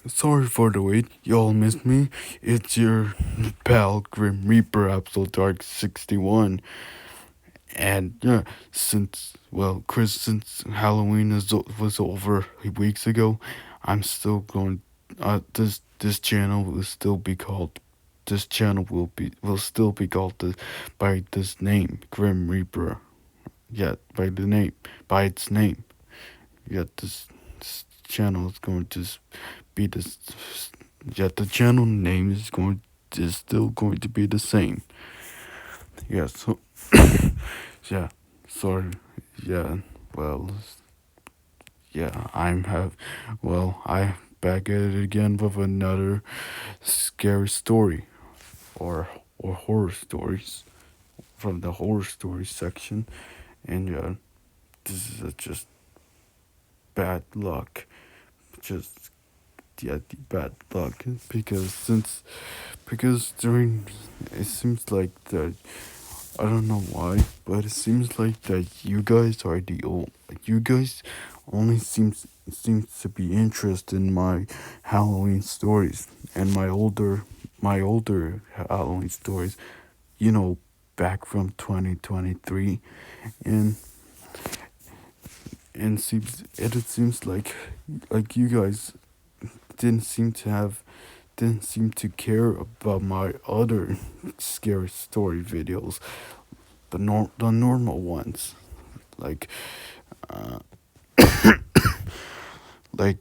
sorry for the wait. Y'all missed me. It's your pal Grim Reaper Absol Dark 61. And yeah, since Halloween was over weeks ago, I'm still going. This channel will still be called. This channel will still be called by this name, Grim Reaper. Yeah, by its name. Yeah, this channel is going to be this. Yeah, the channel name is still going to be the same. Yeah, so yeah, sorry. Yeah, well, I back at it again with another scary story or horror stories from the horror stories section, and yeah, this is just bad luck. Just bad luck because during it seems like that I don't know why, but it seems like that you guys are the old. You guys only seems to be interested in my Halloween stories and my older Halloween stories. You know, back from 2023, and it seems like you guys didn't seem to have didn't seem to care about my other scary story videos, the normal ones, like uh, like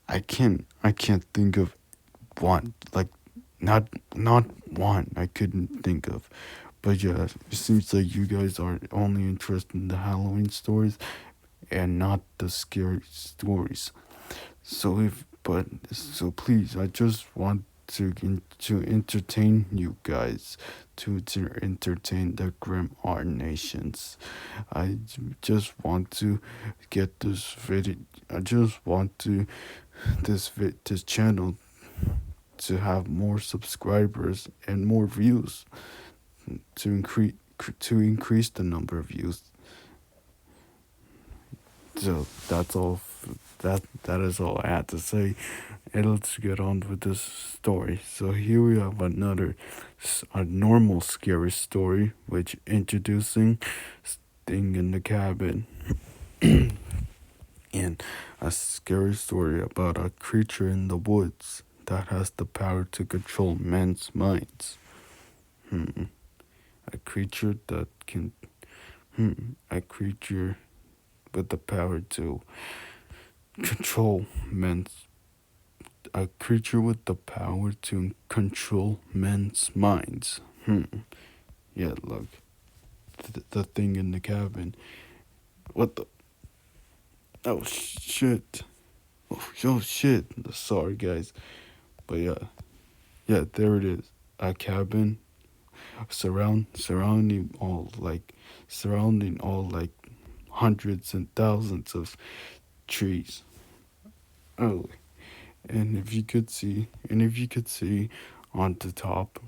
I can't think of one, like not one I couldn't think of, but yeah, it seems like you guys are only interested in the Halloween stories and not the scary stories. So please, I just want to entertain you guys, to entertain the Grim Art Nations. Just want to get this video. I just want to this channel to have more subscribers and more views to increase the number of views. So that's all. That is all I had to say. And let's get on with this story. So here we have a normal scary story, which introducing Sting in the Cabin, and a scary story about a creature in the woods that has the power to control men's minds. Hmm. A creature that can. A creature with the power to control men's a creature with the power to control men's minds. Yeah, look, the thing in the cabin. What the? Oh shit! Oh shit! Sorry, guys, but yeah, there it is. A cabin surrounding all like hundreds and thousands of trees. Oh, and if you could see on the top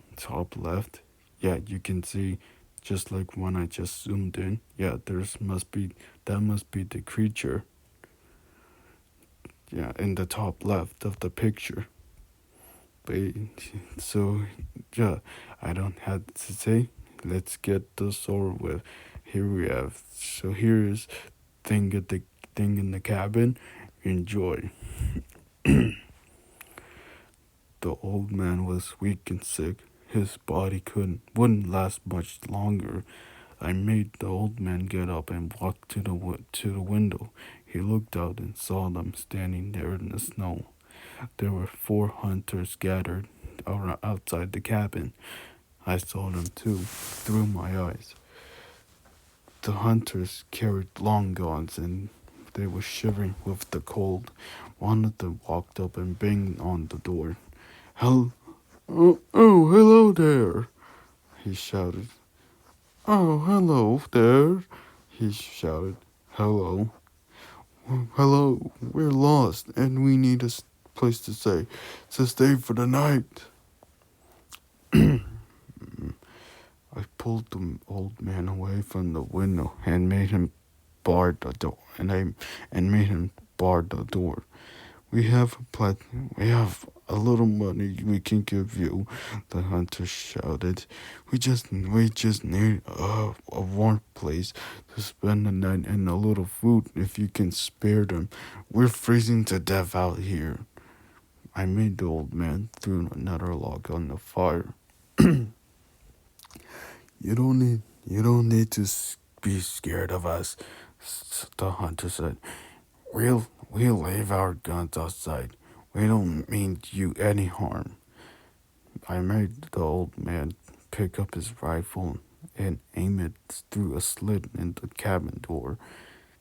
left, yeah, you can see just like when I just zoomed in. Yeah, that must be the creature. Yeah, in the top left of the picture. But so yeah, I don't have to say. Let's get this over with. Here we have. So here is the thing in the cabin. Enjoy. The old man was weak and sick. His body wouldn't last much longer. I made the old man get up and walk to the window. He looked out and saw them standing there in the snow. There were 4 hunters gathered outside the cabin. I saw them too, through my eyes. The hunters carried long guns and they were shivering with the cold. One of them walked up and banged on the door. Hell, hello there, he shouted. Oh, hello there, he shouted. Hello. Hello, we're lost and we need a place to stay for the night. I pulled the old man away from the window and made him bar the door. We have a we have a little money we can give you, the hunter shouted. We just need a warm place to spend the night and a little food if you can spare them. We're freezing to death out here. I made the old man throw another log on the fire. You don't need to be scared of us, the hunter said. We'll leave our guns outside. We don't mean you any harm. I made the old man pick up his rifle and aim it through a slit in the cabin door.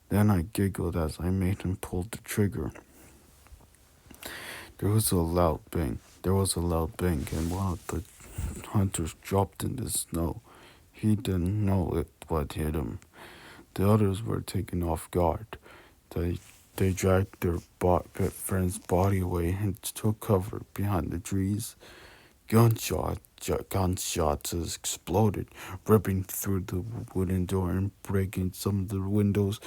Then I giggled as I made him pull the trigger. There was a loud bang. There was a loud bang, and one of the hunters dropped in the snow. He didn't know what hit him. The others were taken off guard. They they dragged their friend's body away and took cover behind the trees. Gunshots exploded, ripping through the wooden door and breaking some of the windows.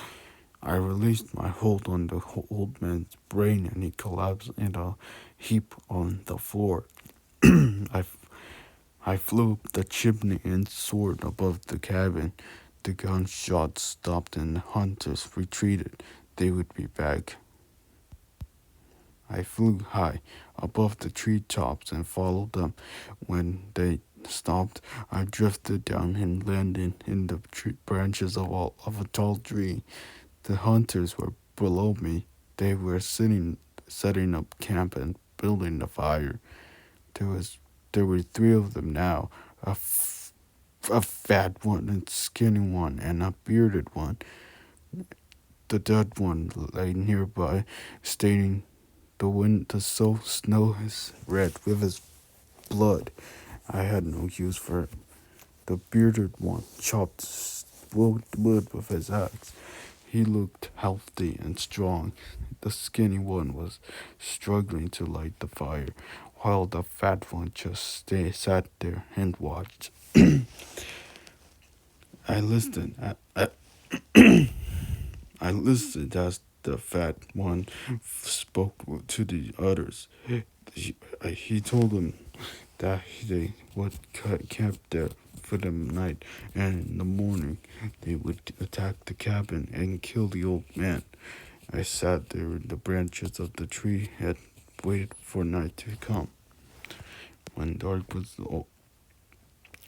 I released my hold on the old man's brain and he collapsed in a heap on the floor. I, I flew up the chimney and soared above the cabin. The gunshots stopped and the hunters retreated. They would be back. I flew high above the treetops and followed them. When they stopped, I drifted down and landed in the branches of a tall tree. The hunters were below me. They were setting up camp and building the fire. There was there were three of them now, a fat one, a skinny one, and a bearded one. The dead one lay nearby, stating the snow is red with his blood. I had no use for it. The bearded one chopped wood with his axe. He looked healthy and strong. The skinny one was struggling to light the fire, while the fat one just sat there and watched. I listened. I listened as the fat one spoke to the others. He told them that they would camp there for the night, and in the morning they would attack the cabin and kill the old man. I sat there in the branches of the tree and waited for night to come. When dark was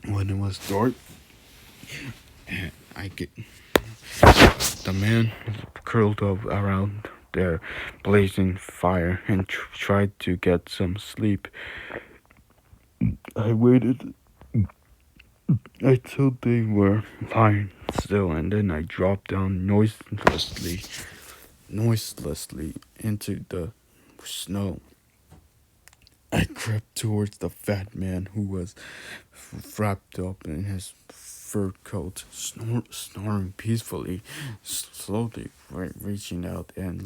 when it was dark, I get the man curled up around their blazing fire and tried to get some sleep. I waited until they were lying still, and then I dropped down noiselessly into the snow. I crept towards the fat man who was wrapped up in his fur coat, snoring peacefully, slowly reaching out and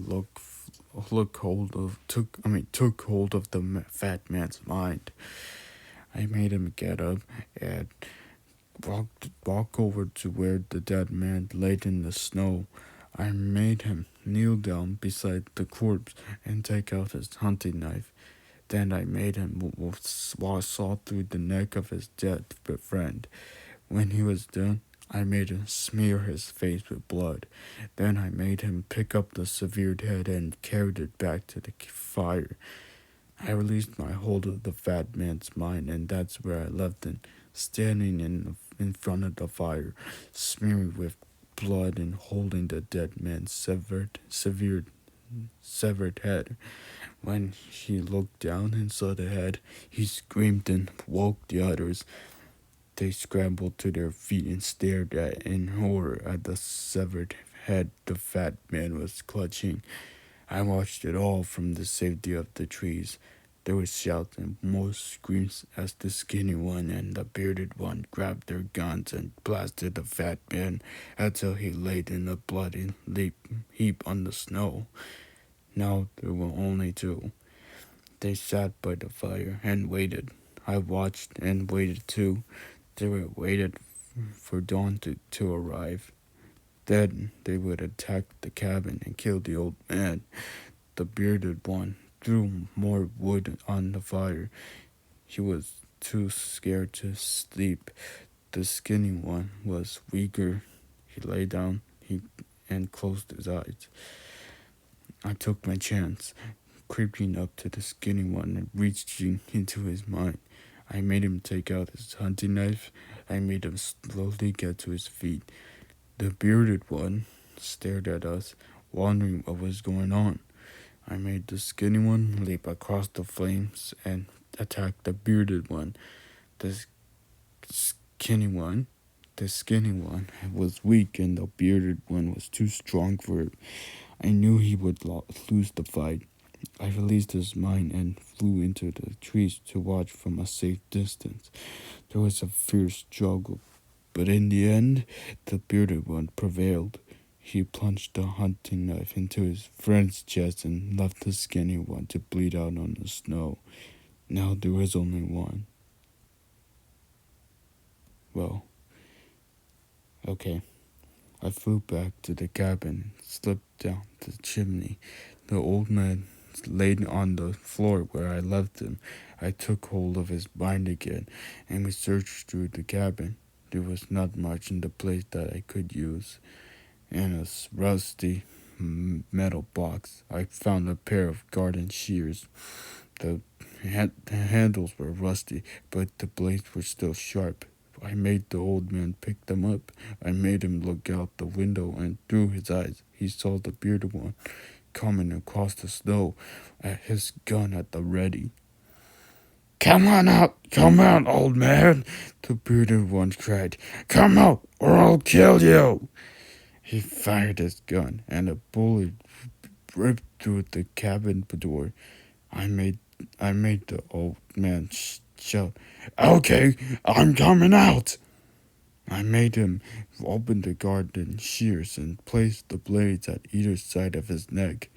took hold of the fat man's mind. I made him get up and walk over to where the dead man lay in the snow. I made him kneel down beside the corpse and take out his hunting knife. Then I made him saw through the neck of his dead friend. When he was done, I made him smear his face with blood. Then I made him pick up the severed head and carried it back to the fire. I released my hold of the fat man's mind, and that's where I left him, standing in front of the fire, smeared with blood and holding the dead man's severed head. When he looked down and saw the head, he screamed and woke the others. They scrambled to their feet and stared in horror at the severed head the fat man was clutching. I watched it all from the safety of the trees. There were shouts and more screams as the skinny one and the bearded one grabbed their guns and blasted the fat man until he lay in a bloody heap on the snow. Now there were only two. They sat by the fire and waited. I watched and waited too. They waited for dawn to arrive. Then they would attack the cabin and kill the old man. The bearded one threw more wood on the fire. He was too scared to sleep. The skinny one was weaker. He lay down and closed his eyes. I took my chance, creeping up to the skinny one and reaching into his mind. I made him take out his hunting knife. I made him slowly get to his feet. The bearded one stared at us, wondering what was going on. I made the skinny one leap across the flames and attack the bearded one. The skinny one, the skinny one was weak, and the bearded one was too strong for it. I knew he would lose the fight. I released his mind and flew into the trees to watch from a safe distance. There was a fierce struggle, but in the end, the bearded one prevailed. He plunged the hunting knife into his friend's chest and left the skinny one to bleed out on the snow. Now there was only one. Well, okay. I flew back to the cabin and slipped down the chimney. The old man laid on the floor where I left him. I took hold of his mind again, and we searched through the cabin. There was not much in the place that I could use. In a rusty metal box, I found a pair of garden shears. The handles were rusty, but the blades were still sharp. I made the old man pick them up. I made him look out the window, and through his eyes he saw the bearded one coming across the snow, his gun at the ready. Come on out, old man, the bearded one cried. Come out, or I'll kill you. He fired his gun, and a bullet ripped through the cabin door. I made the old man shout, Okay, I'm coming out. I made him open the garden shears and place the blades at either side of his neck.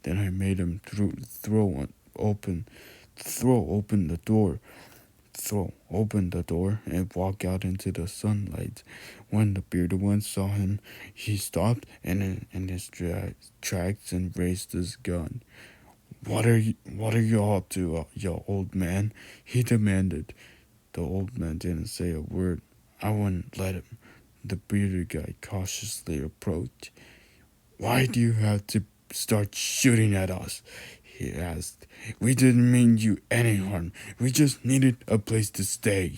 Then I made him throw open the door and walk out into the sunlight. When the bearded one saw him, he stopped in his tracks and raised his gun. What are you up to, you old man? He demanded. The old man didn't say a word. I wouldn't let him. The bearded guy cautiously approached. Why do you have to start shooting at us? He asked. We didn't mean you any harm. We just needed a place to stay.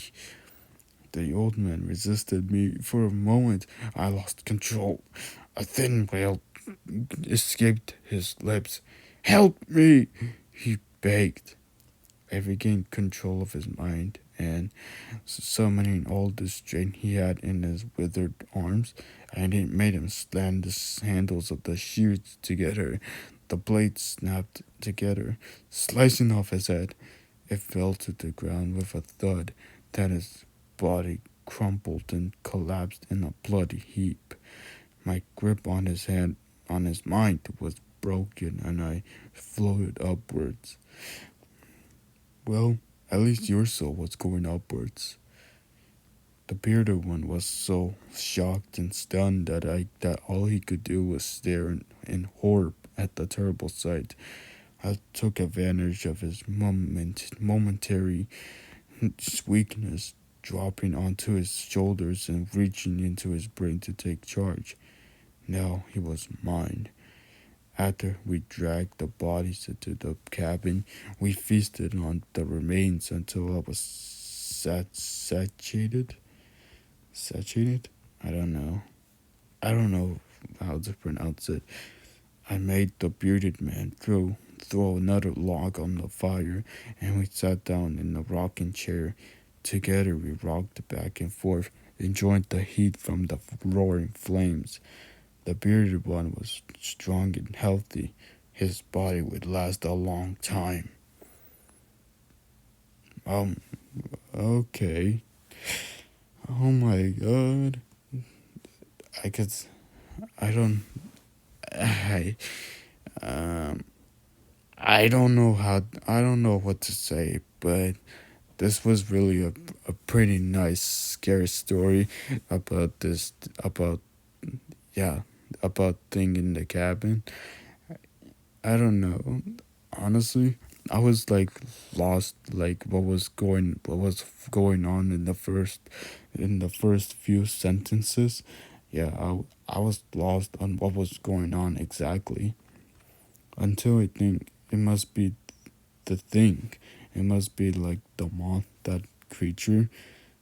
The old man resisted me. For a moment, I lost control. A thin wail escaped his lips. Help me, he begged. I regained control of his mind, and summoning all the strength he had in his withered arms, I made him slam the handles of the shears together. The blades snapped together, slicing off his head. It fell to the ground with a thud. Then his body crumpled and collapsed in a bloody heap. My grip on his mind was broken, and I floated upwards. Well, at least your soul was going upwards. The bearded one was so shocked and stunned that all he could do was stare in horror at the terrible sight. I took advantage of his momentary weakness, dropping onto his shoulders and reaching into his brain to take charge. Now he was mine. After we dragged the bodies into the cabin, we feasted on the remains until I was satiated. Satiated? I don't know. I don't know how to pronounce it. I made the bearded man throw another log on the fire, and we sat down in a rocking chair. Together we rocked back and forth, enjoying the heat from the roaring flames. The bearded one was strong and healthy. His body would last a long time. Okay. Oh my god. I could. I don't. I. I don't know how. I don't know what to say, but this was really a pretty nice, scary story about this. About. Yeah. About thing in the cabin. I don't know. Honestly, I was like lost, like what was going on in the first few sentences. Yeah, I was lost on what was going on exactly until I think it must be the thing. It must be like the moth, that creature.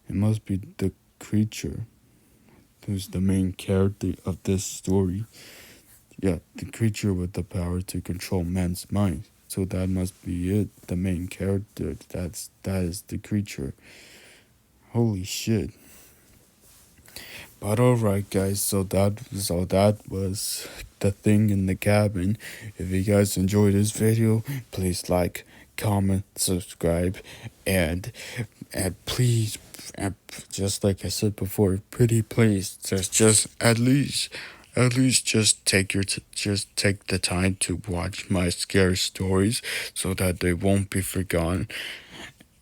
It must be the creature who's the main character of this story. Yeah, the creature with the power to control man's mind. So that must be it. The main character. That is the creature. Holy shit. But alright guys, so that was the thing in the cabin. If you guys enjoyed this video, please like, comment, subscribe, and please, and just like I said before, pretty please, just at least just just take the time to watch my scary stories so that they won't be forgotten,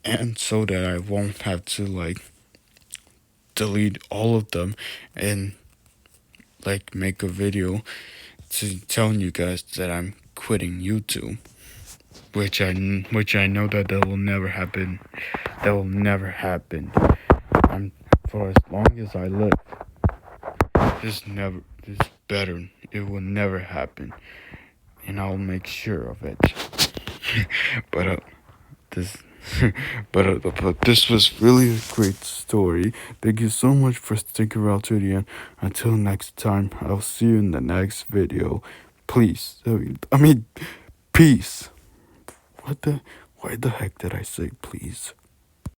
and so that I won't have to like delete all of them and like make a video to telling you guys that I'm quitting YouTube, which I know that will never happen. That will never happen. I'm for as long as I live. This better. It will never happen, and I'll make sure of it. but this. but this was really a great story. Thank you so much for sticking around to the end. Until next time, I'll see you in the next video. Please, I mean, peace. What the? Why the heck did I say please?